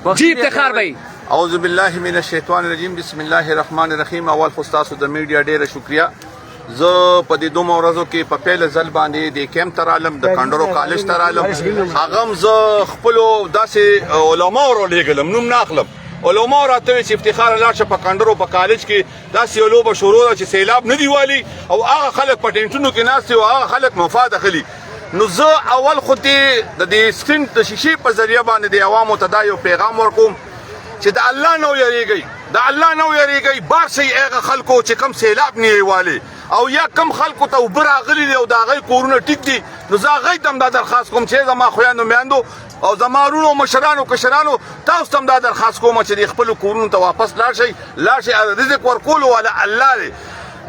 جی افتخار بھائی اعوذ باللہ من الشیطان الرجیم بسم الله الرحمن الرحیم. اول خو ستاسو د میډیا ډیره شکریا. زه په دې 2 ورځو کې په پیل ځل باندې د کیمپ ته رالم، د کانډرو کالج ته رالم. هغه هم زه خپلو داسې علماو رالیږلم، نوم نه اخلم. علماو راته وایي چې افتخار لاړ شه په کانډرو په کالج کې داسې یو لوبه شروع ده چې سیلاب نه دی والي او هغه خلک په ټینټونو کې ناست دي او هغه خلک مفاد اخلي. نو زه اول خو د دې سکرین د شیشې په ذریعه باندې د عوامو ته دا یو پیغام ورکوم چې د الله نه ویریږئ، د الله نه ویریږئ. بار شئ هغه خلکو چې کم سیلاب نه یې والي او یا کم خلکو ته اوبه راغلي دي او د هغوی کورونه ټیک دي. نو زه هغوی ته هم دا درخواست کوم چې زما خویندو میندو او زما وروڼو مشرانو کشرانو تاسو ته هم دا درخواست کوم چې د خپلو کورونو ته واپس لاړ شئ. رزق ورکولو والا الله دی.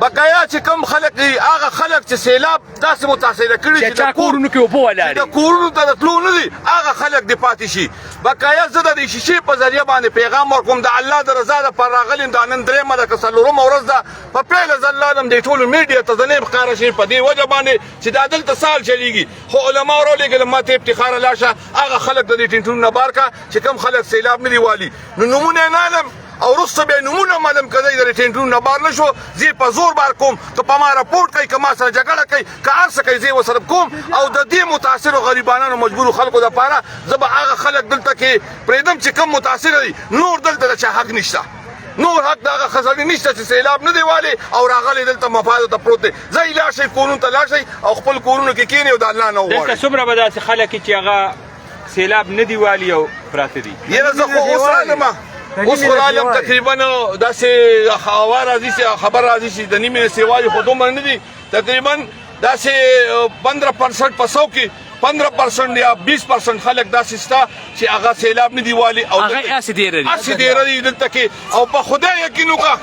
بقایا چې کم خلک دي هغه خلک چې سیلاب داسې متاثره کړي چې د کورونو کې اوبه ولاړې د کورونو ته د تلو نه دي هغه خلک دې پاتې شي. بقایا زه د دې شیشې په ذریعه باندې پیغام ورکوم د الله د رضا دپاره راغلیم. دا نن 3مه ده که 4مه ورځ ده. په پیله ځل لاړم دې ټولو میډیا ته زه نه یم ښکاره شوی په دې وجه باندې چې دا دلته سال چلیږي. خو علماو راولېږلم ما ته افتخاره لاړ شه هغه خلک د دې ټینټونو نه بار کا چې کم خلک سیلاب نه دي والي. نو نومونه یې نه علم او وروسته بیا نومونه معلوم کړئ د ټینټونو نه بار نه شو. زه یې په زور بار کوم که په ما راپورټ کوي که ما سره جګړه کوي که هر څه کوي زه یې ورسره کوم. او د دې متاثرو غریبانانو مجبورو خلکو دپاره زه به هغه خلک دلته کې پرېږدم چې کم متاثره دي. نور دلته د چا حق نشته، نور حق د هغه خزانې نشته چې سیلاب نه دی والي او راغلی دلته مفادو ته پروت دی. ځئ لاړ شئ کورونو ته لاړ شئ او خپل کورونو کې کښېنئ او د الله نه وغواړئ. دلته څومره به داسې خلک چې هغه سیلاب نه دی والي او پراته دي؟ یاره زه خو اوس رالم تقریبا داسې هوا راځي چې خبر راځي چې د نیمې سیوالي خو دومره نه دي. تقریبا داسې 15% په 100 کې 15% یا 20% خلک داسې شته چې هغه سیلاب نه دی والي او هغه هسې ډېره دي دلته کې. او په خدای یقین وکړه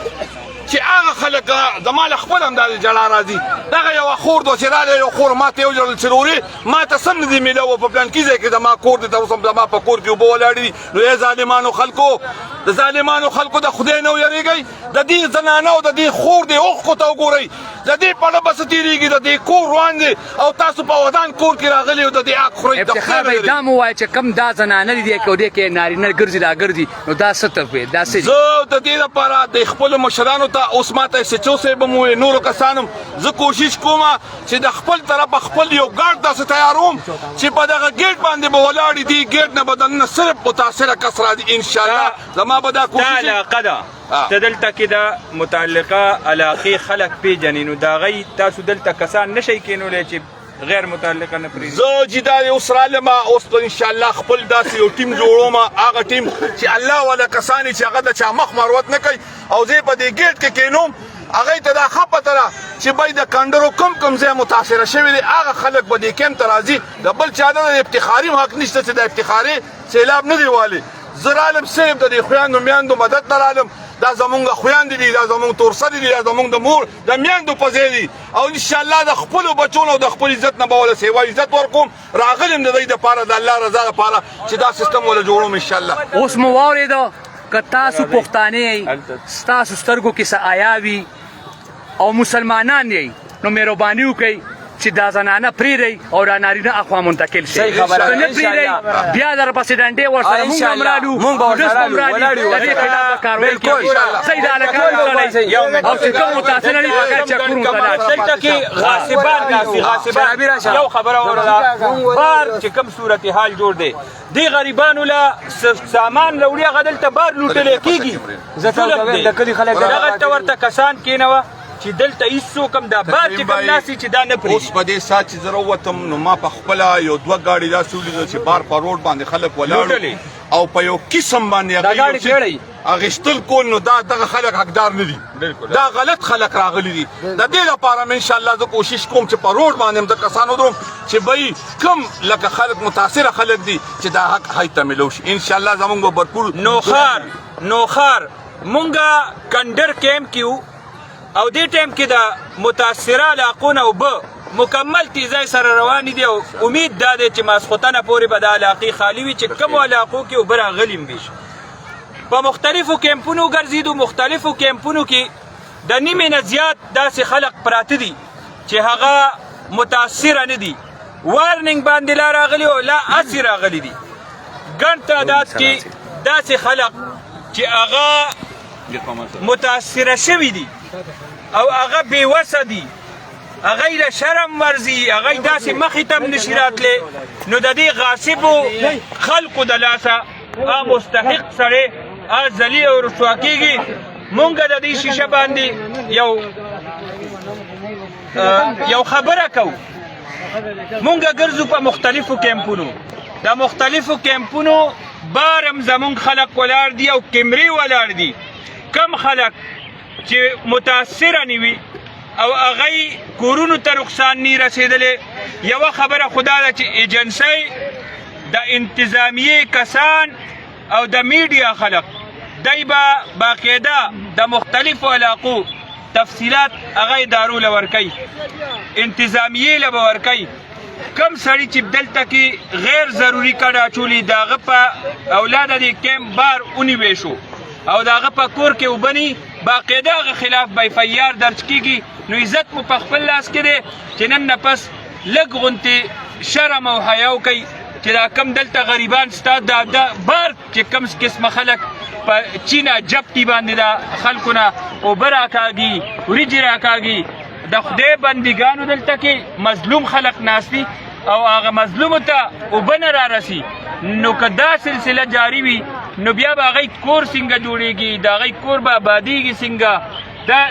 چې هغه خلک زما له خپل هم دا جړا راځي. دغه یوه خور ده چې راغله یو خور ما ته وژړل چې ورورې ما ته سم نه دي میلاوه په پلانکي ځای کې زما کور دی ته اوس هم زما په کور کې اوبه ولاړې دي. نو ای ظالمانو خلکو د ظالمانو خلکو د خدای نه ویریږئ. د دې زنانه او د دې خور دې اوښکو ته وګورئ. د دې پړه به څه تېرېږي د دې کور روان دی او تاسو په ودان کور کې راغلي او د دې حق خورئ. افتخار بھائی دا مو وایه چې کم دا زنانه دي که دې کې نارینه ګرځي راګرځي نو دا څه طرف دا څه دي؟ زه د دې لپاره د خپلو مشرانو ته اوس ما ته سچو صاحب هم وویل نورو کسانو زه کوشش کوم چې د خپل طرفه خپل یو ګارډ داسې تیاروم چې په دغه ګیټ باندې به ولاړې دي. ګیټ نه به دننه صرف متاثره کس راځي انشاءالله. زما به دا کوشش علاقه ده ته دلته کې د متعلقه علاقې خلک پیژنې نو د هغوی تاسو دلته کسان نه شئ کېنولی چې غیر متعلقه نه پرېږدي؟ زه چې دا اوس رالم اوس به انشاءالله خپل داسې یو ټیم جوړوم هغه ټیم چې الله والا کسان چې هغه د چا مخ مروت نه کوي او زه په دې ګیټ کې کېنوم. هغوی ته دا ښه پته ده چې بای د کانډرو کم ځای متاثره شوي دي هغه خلک به دې کیمپ ته راځي. د بل چا د افتخاري حق نشته چې د افتخاري سیلاب نه دی والي. زه رالم صرف د دې خویندو میندو مدد ته رالم. دا زمونږ خویندې دي، دا زمونږ تورسرې دي، دا زمونږ د مور د میندو په ځای دي او انشاءالله د خپلو بچو نه او د خپل عزت نه به وله سیوا عزت ورکوم. راغلم د دوی دپاره د الله رضا دپاره چې دا سیستم وله جوړوم انشاءالله. اوس مو واورېده که تاسو پښتانه یئ ستاسو سترګو کې څه آیا وي او مسلمانان یئ نو مهرباني وکئ چې دا زنانه پرېږدئ او دا نارینه اخوا منتقل شي. که نه پرېږدئ بیا درپسې ډنډې ورسره موږ هم رالو ولس هم رالي د دې خلاف به کاروایي کېږي. صحیح ده هلکان وسړئ او چې کوم متاثره دي باید چکرونو ته لاړ شي. دلته کې غاصبان راځي غاصبان. یو خبره واوره بار چې کوم صورتحال جوړ دی دې غریبانو له سامان راوړي هغه دلته بار لوټلی کېږي. دغلته ورته کسان کېنوه چې دلته هېڅوک هم دا بار چې کوم ناستي چې دا نه پرېږدي. اوس په دې ساعت چې زه راووتم نو ما په خپله یو 2 ګاډي داسې ولیدل چې بار په روډ باندې خلک ولاړ او په یو قسم باندې اخیستل کول. نو دغه خلک حقدار نه دي، دا غلط خلک راغلي دي. د دې لپاره مې انشاءالله زه کوشش کوم چې په روډ باندې هم د کسانو دروم چې بی کم لکه خلک متاثره خلک دي چې دا حق هغوی ته میلو شي انشاءالله. زمونږ به بھرپور نوخار مونږه کنډر کیمپ کې وو او دې ټایم کې د متاثره علاقو نه اوبه مکمل تیزی سره روانې دي او امید دا دی چې ماسخوتنه پورې به د علاقې خالي وي چې کومو علاقو کې اوبه راغلي هم وي. په مختلفو کیمپونو ګرځېدو مختلفو کیمپونو کې د نیمې نه زیات داسې خلق پراته دي چې هغه متاثره نه دي. وارننګ باندې لا راغلي او لا اسې راغلي دي. ګڼ تعداد کې داسې خلق چې هغه متاثره شوي دي او هغه بېوسه دي، هغه له شرم ورځي، هغه داسې مخې ته هم نشي راتلی، نو د دې غاصبو خلقو د لاسه هغه مستحق سړی هغه ذلیل او رسوا کېږي. مونږ د دې شیشه باندې یو خبره کوو. مونږ ګرځو په مختلفو کیمپونو، د مختلفو کیمپونو بارم زمونږ خلق ولاړ دي او کیمرې ولاړ دي. کم خلق چې متاثره نه وي او هغه کورونو ته نقصان نه رسېدلی، یوه خبره خو دا ده چې ایجنسۍ د انتظامیې کسان او د میډیا خلق دی به باقاعده د مختلفو علاقو تفصیلات هغه ادارو له ورکوي، انتظامیې له به ورکوي. کم سړي چې دلته کې غیر ضروري کډ اچولي د هغه په اولاد د کیمپ بار ونیوی شو او د هغه په کور کې وبني، باقاعده هغه خلاف به اف آی آر درج کېږي. نو عزت مو په خپل لاس کې دی چې نن نه پس لږ غوندې شرم او حیا وکئ چې دا کم دلته غریبان ستا د بار چې کم قسمه خلک په چینه جبتي باندې د خلکو نه اوبه راکاږي، وریجې راکاږي. د خدای بندګانو دلته کې مظلوم خلق ناست دي او هغه مظلومو ته اوبه نه رارسي. نو که دا سلسله جاری وي نو بیا به هغوی کور څنګه جوړېږي، د هغوی کور به آبادېږي څنګه؟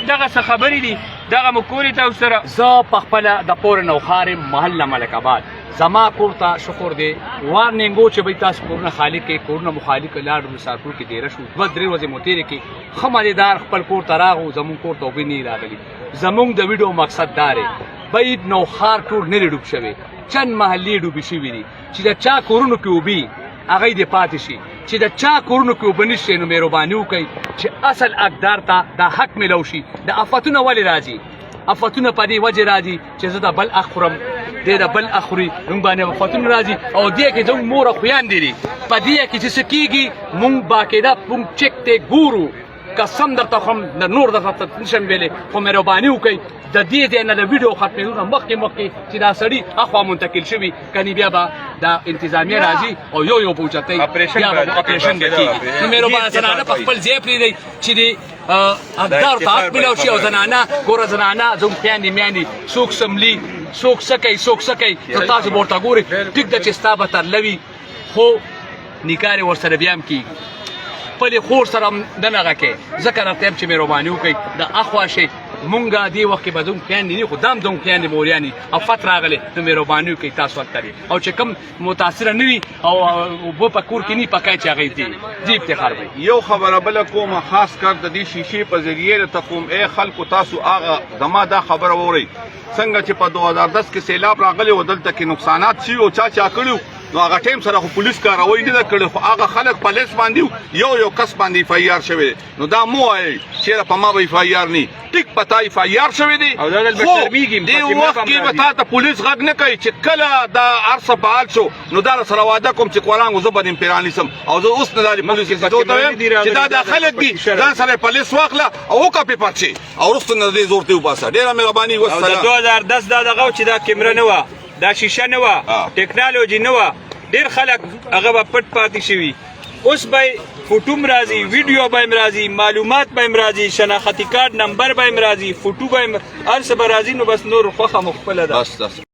دغه څه خبرې دي، دغه مو کورې ته ورسره. زه پخپله د پور نوخار محله ملک آباد زما کور ته شکر دی وارنینګ و چې بھئی تاسو کورونه خالی کړئ، کورونه مو خالي کړئ. لاړو مسافرو کې دیره شو، 2-3 ورځې مو تېرې کړې. ښه مزېدار خپل کور ته راغو، زمونږ کور ته اوبه نه راغلي. زمونږ د ویډیو مقصد دا دی بھئی نوخار ټول نه دی ډوب شوی، چند محلې ډوبې شوي دي چې د چا کورونو کې اوبه هغوی دې پاتې شي، چې د چا کورونو کې اوبه نشي. نو مهرباني وکئ چې اصل حقدار ته دا حق میلو شي. د افتونه ولې راځي؟ افتونه په دې وجه راځي چې زه د بل اخ خورم، دی د بل اخ خوري، موږ باندې افتونه راځي. او دې کې زموږ مور او خویندې دي، په دې کې چې څه کېږي موږ باقاعده موږ چک ته ګورو. قسم درته خورم د نور درته نشم ویلی، خو مهرباني وکئ د دې ځای نه د ویډیو ختمېدو نه مخکې چې دا سړي اخوا منتقل شوي، کنې بیا به دا انتظامیه راځي او یو به اوچتئ، بیا به اپریشن به کېږي. نو مهربانه زنانه په خپل ځای پرېږدئ چې د حقدارو ته حق میلاو شي. او زنانه ګوره، زنانه زموږ خویندې میندې څوک سملي، څوک څه کوي، څوک څه کوي، نو تاسو به ورته ګورئ. ټیک ده چې ستا به ترله وي، خو نکاح یې ورسره بیا هم کېږي. خپلې خور سره هم دنغه کوي. ځکه درته یم چې مهرباني وکئ د اخوا شئ. مونږ دې وخت کې به زموږ خویندې نه وي، خو دا هم زموږ خویندې موریانې افت راغلی. نو مهرباني وکئ تاسو هلته او چې کوم متاثره نه وي او اوبه په کور کې نه وي پکای چې هغوی دې افتخار وي. یو خبره بله کومه، خاص کر د دې شیشې په ذریعې درته کوم ای خلکو، تاسو هغه زما دا خبره واورئ څنګه چې په 2010 کې سیلاب راغلی و، دلته کې نقصانات شوي او چا کړي، نو هغه ټایم سره خو پولیس کاروایی نه ده کړې، خو هغه خلک په لیست باندې یو کس باندې اف آی آر شوی دی. نو دا مو وایئ چېرې په ما به اف آی آر نه ټیک په تا اف آی آر شوی دی، خو دې وخت کې به تا ته پولیس غږ نه کوي چې کله دا هر څه فعال شو نو دا سره واده کوم چې قرانګو زه به دې پیران نیسم. او زه اوس نه دا پولیس کې ته وایم چې دا خلک دي ځان سره پولیس واخله او وکړه پیپر شي او وروسته نه دې زور ته وباسه. ډېره مهرباني. والسلام. او د 2010 دا دغه چې دا کیمره نه وه، دا شیشه نه وه، ټیکنالوژي نه وه، ډېر خلک هغه به پټ پاتې شوي. اوس به فوټو هم راځي، ویډیو به هم راځي، معلومات به هم راځي، شناختي کارت نمبر به هم راځي، فوټو به هم هر څه به راځي. نو بس نور خوښه مو خپله ده.